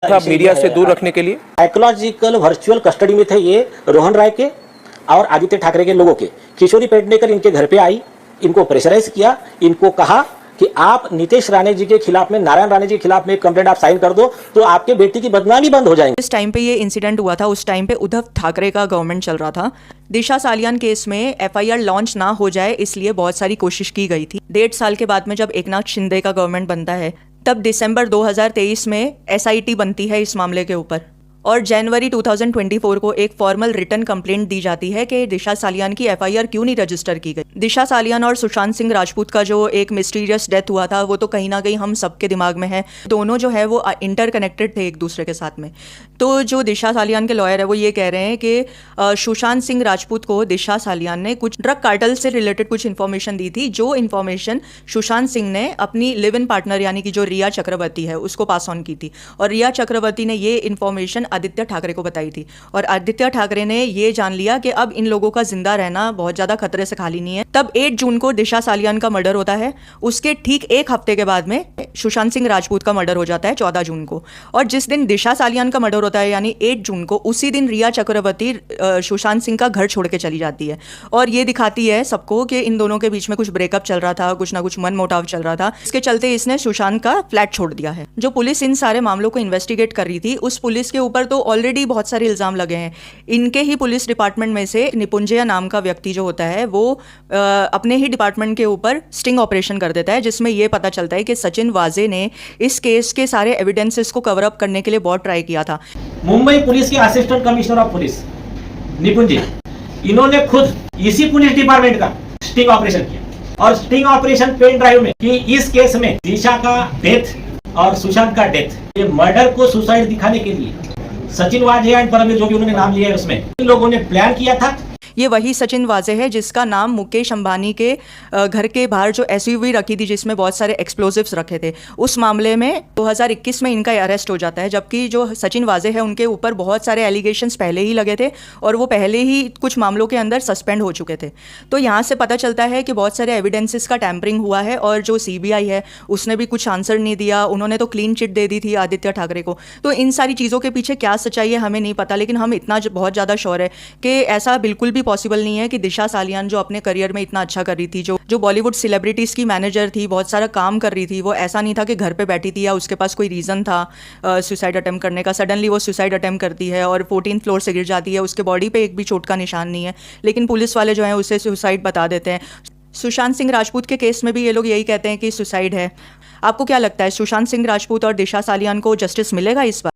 Media से दूर रखने के लिए साइकोलॉजिकल वर्चुअल कस्टडी में थे ये रोहन राय के और आदित्य ठाकरे के लोगों के। किशोरी पेडनेकर इनके घर पे आई, इनको प्रेशराइज किया, इनको कहा कि आप नीतीश राणे जी के खिलाफ में, नारायण राणे जी के खिलाफ में कंप्लेंट आप साइन कर दो तो आपके बेटी की बदनामी बंद हो जाएगी। इस टाइम पे ये इंसिडेंट हुआ था, उस टाइम पे उद्धव ठाकरे का गवर्नमेंट चल रहा था। दिशा सालियान केस में एफआईआर लॉन्च ना हो जाए इसलिए बहुत सारी कोशिश की गई थी। 1.5 साल के बाद में जब एकनाथ शिंदे का गवर्नमेंट बनता है तब दिसंबर 2023 में एसआईटी बनती है इस मामले के ऊपर और जनवरी 2024 को एक फॉर्मल रिटर्न कंप्लेंट दी जाती है कि दिशा सालियान की एफआईआर क्यों नहीं रजिस्टर की गई। दिशा सालियान और सुशांत सिंह राजपूत का जो एक मिस्टीरियस डेथ हुआ था वो तो कहीं ना कहीं हम सबके दिमाग में है। दोनों जो है वो इंटरकनेक्टेड थे एक दूसरे के साथ में। तो जो दिशा सालियान के लॉयर है वो ये कह रहे हैं कि सुशांत सिंह राजपूत को दिशा सालियान ने कुछ ड्रग कार्टल से रिलेटेड कुछ इन्फॉर्मेशन दी थी, जो इन्फॉर्मेशन सुशांत सिंह ने अपनी लिव इन पार्टनर यानी कि जो रिया चक्रवर्ती है उसको पास ऑन की थी और रिया चक्रवर्ती ने ये इन्फॉर्मेशन आदित्य ठाकरे को बताई थी और आदित्य ठाकरे ने ये जान लिया कि अब इन लोगों का जिंदा रहना बहुत ज्यादा खतरे से खाली नहीं है। तब 8 जून को दिशा सालियान का मर्डर होता है। उसके ठीक एक हफ्ते के बाद में सुशांत सिंह राजपूत का मर्डर हो जाता है 14 जून को। और जिस दिन दिशा सालियान का मर्डर होता है यानी 8 जून को, उसी दिन रिया चक्रवर्ती सुशांत सिंह का घर छोड़ के चली जाती है और ये दिखाती है सबको कि इन दोनों के बीच में कुछ ब्रेकअप चल रहा था, कुछ ना कुछ मन मुटाव चल रहा था। इसके चलते इसने सुशांत का फ्लैट छोड़ दिया है। जो पुलिस इन सारे मामलों को इन्वेस्टिगेट कर रही थी उस पुलिस के ऊपर तो ऑलरेडी बहुत सारे इल्जाम लगे हैं। इनके ही पुलिस डिपार्टमेंट में से निपुंजय नाम का व्यक्ति जो होता है वो अपने ही डिपार्टमेंट के ऊपर स्टिंग ऑपरेशन कर देता है, जिसमें यह पता चलता है कि सचिन वाजे ने इस केस के सारे एविडेंसेस को कवर अप करने के लिए बहुत ट्राई किया था। मुंबई पुलिस के असिस्टेंट कमिश्नर ऑफ पुलिस निपुंजय, इन्होंने खुद इसी पुलिस डिपार्टमेंट का स्टिंग ऑपरेशन किया और स्टिंग ऑपरेशन पेन ड्राइव में कि इस केस में दिशा का डेथ और सुशांत का डेथ, ये मर्डर को सुसाइड दिखाने के लिए सचिन वाजे एंड परमवीर जो भी उन्होंने नाम लिया है उसमें इन लोगों ने प्लान किया था। ये वही सचिन वाजे है जिसका नाम मुकेश अंबानी के घर के बाहर जो एसयूवी रखी थी जिसमें बहुत सारे एक्सप्लोजिव्स रखे थे, उस मामले में 2021 में इनका अरेस्ट हो जाता है। जबकि जो सचिन वाजे है उनके ऊपर बहुत सारे एलिगेशंस पहले ही लगे थे और वो पहले ही कुछ मामलों के अंदर सस्पेंड हो चुके थे। तो यहाँ से पता चलता है कि बहुत सारे एविडेंसेस का टैम्परिंग हुआ है और जो सीबीआई है उसने भी कुछ आंसर नहीं दिया। उन्होंने तो क्लीन चिट दे दी थी आदित्य ठाकरे को। तो इन सारी चीज़ों के पीछे क्या सच्चाई है हमें नहीं पता, लेकिन हम इतना बहुत ज़्यादा श्योर है कि ऐसा बिल्कुल भी पॉसिबल नहीं है कि दिशा सालियान जो अपने करियर में इतना अच्छा कर रही थी, जो बॉलीवुड सेलिब्रिटीज की मैनेजर थी, बहुत सारा काम कर रही थी, वो ऐसा नहीं था कि घर पे बैठी थी या उसके पास कोई रीजन था सुसाइड अटेम्प्ट करने का। सडनली वो सुसाइड अटेम्प्ट करती है और 14th फ्लोर से गिर जाती है। उसके बॉडी पे एक भी चोट का निशान नहीं है, लेकिन पुलिस वाले जो हैं उसे सुसाइड बता देते हैं। सुशांत सिंह राजपूत के केस में भी ये लोग यही कहते हैं कि सुसाइड है। आपको क्या लगता है सुशांत सिंह राजपूत और दिशा सालियान को जस्टिस मिलेगा इस बार?